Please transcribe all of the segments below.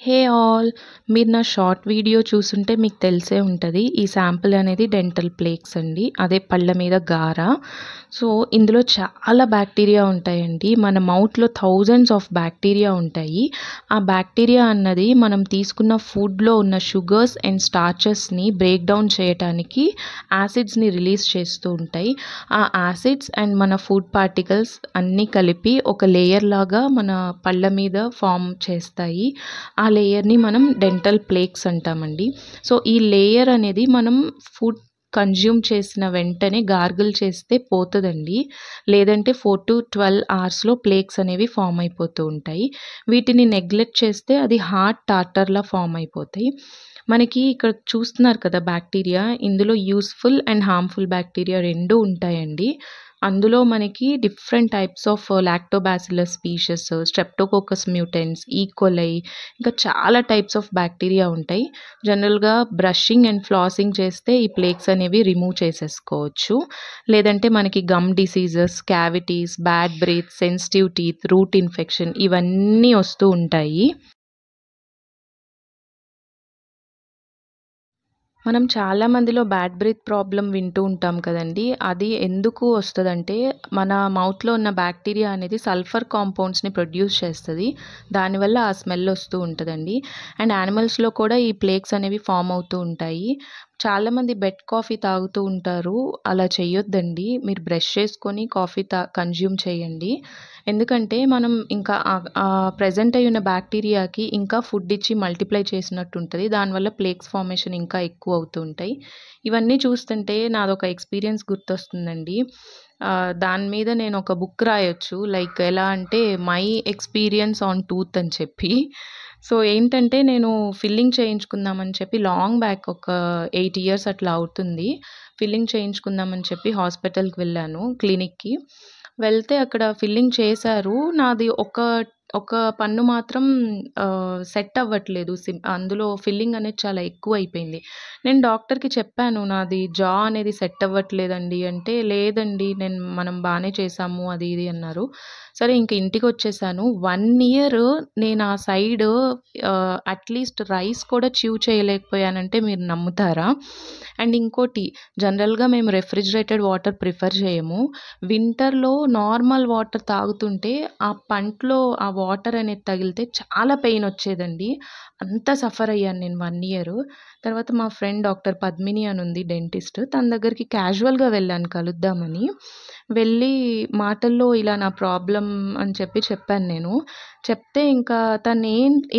Hey all! మీరు నా short video చూసుంటే మీకు తెలిసే ఉంటది. ఈ శాంపిల్ అనేది డెంటల్ ప్లేక్స్ అండి. అదే పళ్ళ మీద గార. సో, ఇందులో చాలా బ్యాక్టీరియా ఉంటాయండి. మన మౌత్‌లో థౌసండ్స్ ఆఫ్ బ్యాక్టీరియా ఉంటాయి. ఆ బ్యాక్టీరియా అన్నది మనం తీసుకున్న ఫుడ్‌లో ఉన్న షుగర్స్ అండ్ స్టార్చెస్‌ని బ్రేక్ డౌన్ చేయటానికి యాసిడ్స్‌ని రిలీజ్ చేస్తూ ఉంటాయి. ఆ యాసిడ్స్ అండ్ మన ఫుడ్ పార్టికల్స్ అన్నీ కలిపి ఒక లేయర్ లాగా మన పళ్ళ మీద ఫార్మ్ చేస్తాయి. ఆ లేయర్‌ని మనం డెంటల్ ప్లేక్స్ అంటామండి. సో, ఈ లేయర్ అనేది మనం ఫుడ్ కన్జ్యూమ్ చేసిన వెంటనే గార్గిల్ చేస్తే పోతదండి. లేదంటే 4-12 అవర్స్‌లో ప్లేక్స్ అనేవి ఫార్మ్ అయిపోతూ ఉంటాయి. వీటిని నెగ్లెక్ట్ చేస్తే అది హార్డ్ టార్టర్‌లా ఫార్మ్ అయిపోతాయి. మనకి ఇక్కడ చూస్తున్నారు కదా బ్యాక్టీరియా. ఇందులో యూజ్‌ఫుల్ అండ్ హార్మ్‌ఫుల్ బ్యాక్టీరియా 2 ఉంటాయండి. అందులో మనకి different types of Lactobacillus species, streptococcus mutants, E. coli ఇంకా చాలా టైప్స్ ఆఫ్ బ్యాక్టీరియా ఉంటాయి. జనరల్‌గా బ్రషింగ్ అండ్ ఫ్లాసింగ్ చేస్తే ఈ ప్లేక్స్ అనేవి రిమూవ్ చేసేసుకోవచ్చు. లేదంటే మనకి gum diseases, cavities, bad breath, sensitive teeth, root infection ఇవన్నీ వస్తూ ఉంటాయి. మనం చాలా మందిలో బ్యాడ్ బ్రీత్ ప్రాబ్లమ్ వింటూ ఉంటాం కదండీ! అది ఎందుకు వస్తదంటే, మన మౌత్‌లో ఉన్న బ్యాక్టీరియా అనేది సల్ఫర్ కాంపౌండ్స్‌ని ప్రొడ్యూస్ చేస్తది. దానివల్ల ఆ స్మెల్ వస్తూ ఉంటదండి. అండ్ యానిమల్స్‌లో కూడా ఈ ప్లేక్స్ అనేవి ఫార్మ్ అవుతూ ఉంటాయి. చాలామంది బెడ్ కాఫీ తాగుతూ ఉంటారు. అలా చేయొద్దండి. మీరు బ్రష్ చేసుకొని కాఫీ కన్జ్యూమ్ చేయండి. ఎందుకంటే మనం ఇంకా ప్రెజెంట్ అయ్యున్న బ్యాక్టీరియాకి ఇంకా ఫుడ్ ఇచ్చి మల్టిప్లై చేసినట్టు ఉంటది. దానివల్ల ప్లేక్స్ ఫార్మేషన్ ఇంకా ఎక్కువ అవుతూ ఉంటాయి. ఇవన్నీ చూస్తుంటే నాదొక ఎక్స్‌పీరియన్స్ గుర్తొస్తుందండి. దాని మీద నేను ఒక బుక్ రాయొచ్చు. లైక్ ఎలా అంటే 'మై ఎక్స్‌పీరియన్స్ ఆన్ టూత్' అని చెప్పి. సో, ఏంటంటే నేను ఫిల్లింగ్ చేయించుకుందామని చెప్పి లాంగ్ బ్యాక్ ఒక 8 ఇయర్స్ అట్లా అవుతుంది. ఫిల్లింగ్ చేయించుకుందామని చెప్పి హాస్పిటల్‌కి వెళ్ళాను క్లినిక్‌కి. వెళ్తే అక్కడ ఫిల్లింగ్ చేశారు. నాది ఒక పన్ను మాత్రం సెట్ అవ్వట్లేదు. అందులో ఫిల్లింగ్ అనేది చాలా ఎక్కువైపోయింది. నేను డాక్టర్‌కి చెప్పాను. నాది జా అనేది సెట్ అవ్వట్లేదండి అంటే, లేదండి మనం బానే చేశాము అది ఇది అన్నారు. సరే ఇంక ఇంటికొచ్చేసాను. 1 ఇయర్ నేను ఆ సైడ్ అట్‌లీస్ట్ రైస్ కూడా చ్యూ చేయలేకపోయానంటే మీరు నమ్ముతారా? అండ్ ఇంకోటి జనరల్‌గా మేము రెఫ్రిజిరేటెడ్ వాటర్ ప్రిఫర్ చేయము. వింటర్‌లో నార్మల్ వాటర్ తాగుతుంటే ఆ పంట్లో ఆ వాటర్ అనేది తగిలితే చాలా పెయిన్ వచ్చేదండి. అంత సఫర్ అయ్యాను నేను 1 ఇయర్. తర్వాత మా ఫ్రెండ్ డాక్టర్ పద్మిని అని ఉంది డెంటిస్ట్. తన దగ్గరికి క్యాజువల్‌గా వెళ్ళాను కలుద్దామని. వెళ్ళి మాటల్లో ఇలా నా ప్రాబ్లమ్ అని చెప్పి చెప్పాను నేను. చెప్తే ఇంకా తను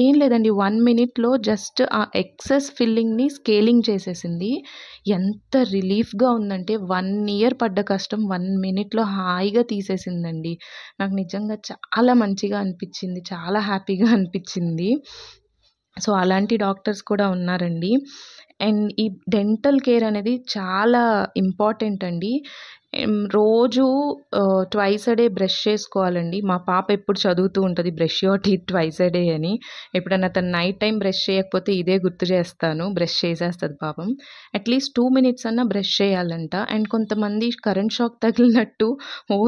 ఏం లేదండి 1 మినిట్‌లో జస్ట్ ఆ ఎక్సెస్ ఫిల్లింగ్‌ని స్కేలింగ్ చేసేసింది. ఎంత రిలీఫ్‌గా ఉందంటే 1 ఇయర్ పడ్డ కష్టం 1 మినిట్‌లో హాయిగా తీసేసిందండి. నాకు నిజంగా చాలా మంచిగా అనిపిచ్చింది. చాలా హ్యాపీగా అనిపిచ్చింది. సో, అలాంటి డాక్టర్స్ కూడా ఉన్నారండి. అండ్ ఈ డెంటల్ కేర్ అనేది చాలా ఇంపార్టెంట్ అండి. రోజు ట్వైస్ ఎ డే బ్రష్ చేసుకోవాలండి. మా పాప ఎప్పుడు చదువుతూ ఉంటది brush your teeth twice a day అని. ఎప్పుడన్నా తను నైట్ టైమ్ బ్రష్ చేయకపోతే ఇదే గుర్తు చేస్తాను. బ్రష్ చేసేస్తది పాపం. అట్‌లీస్ట్ 2 మినిట్స్ అన్నా బ్రష్ చేయాలంట. అండ్ కొంతమంది కరెంట్ షాక్ తగిలినట్టు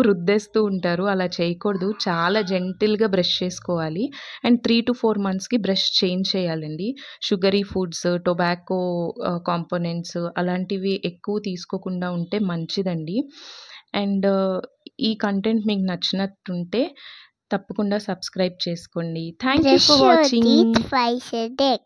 రుద్దేస్తూ ఉంటారు. అలా చేయకూడదు. చాలా జెంటిల్‌గా బ్రష్ చేసుకోవాలి. అండ్ 3-4 మంత్స్‌కి బ్రష్ చేంజ్ చేయాలండి. షుగరీ ఫుడ్స్, టొబాకో కాంపోనెంట్స్ అలాంటివి ఎక్కువ తీసుకోకుండా ఉంటే మంచిదండి. అండ్ ఈ కంటెంట్ మీకు నచ్చినట్టుంటే తప్పకుండా సబ్స్క్రైబ్ చేసుకోండి. Thank you Brush for your watching. teeth twice a day.